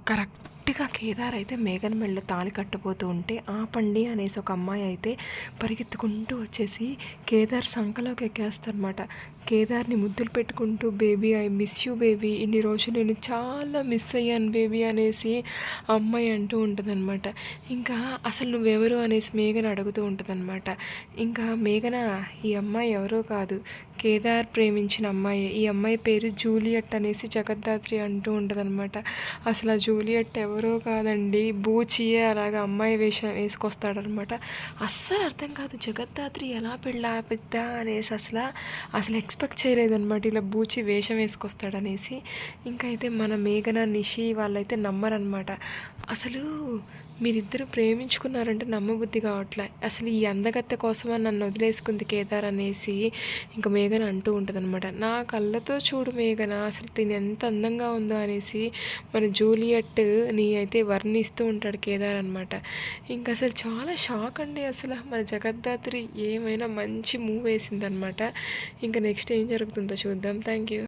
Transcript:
కరెక్ట్‌గా కేదార్ అయితే మేఘన మెడలో తాళి కట్టబోతూ ఉంటే, ఆపండి అనేసి ఒక అమ్మాయి అయితే పరిగెత్తుకుంటూ వచ్చేసి కేదార్ సంకలోకి ఎక్కేస్తదనమాట. కేదార్‌ని ముద్దులు పెట్టుకుంటూ, "baby I miss you baby. ఇన్ని రోజులు నేను చాలా మిస్ అయ్యాను బేబీ" అనేసి ఆ అమ్మాయి అంటూ ఉంటదనమాట. ఇంకా అసలు నువ్వెవరు అనేసి మేఘన అడుగుతూ ఉంటదనమాట. ఇంకా మేఘన, ఈ అమ్మాయి ఎవరో కాదు, కేదార్ ప్రేమించిన అమ్మాయే. ఈ అమ్మాయి పేరు జూలియట్ అనేసి జగద్ధాత్రి అంటూ ఉంటదనమాట. అసలు ఆ జూలియట్ ఎవరో కాదండి, బూచియే అలాగా అమ్మాయి వేషం వేసుకొస్తాడనమాట. అస్సలు అర్థం కాదు జగద్ధాత్రి ఎలా పెళ్ళాపిద్దా అనేసి అసలు ఎక్స్పెక్ట్ చేయలేదనమాట, ఇలా బూచి వేషం వేసుకొస్తాడనేసి. ఇంకా అయితే మన మేఘన, నిషి వాళ్ళైతే నమ్మరనమాట. అసలు మీరిద్దరు ప్రేమించుకున్నారంటే నమ్మబుద్ధి కావట్లే, అసలు ఈ అందగత్తె కోసమని నన్ను వదిలేసుకుంది కేదార్ అనేసి ఇంకా మేఘన అంటూ ఉంటుందన్నమాట. నా కళ్ళతో చూడు మేఘన, అసలు తిని ఎంత అందంగా ఉందో అనేసి మన జూలియట్ని అయితే వర్ణిస్తూ ఉంటాడు కేదార్ అనమాట. ఇంకా అసలు చాలా షాక్ అండి, అసలు మన జగద్ధాత్రి ఏమైనా మంచి మూవ్ వేసిందనమాట. ఇంకా నెక్స్ట్ ఏం జరుగుతుందో చూద్దాం. Thank you.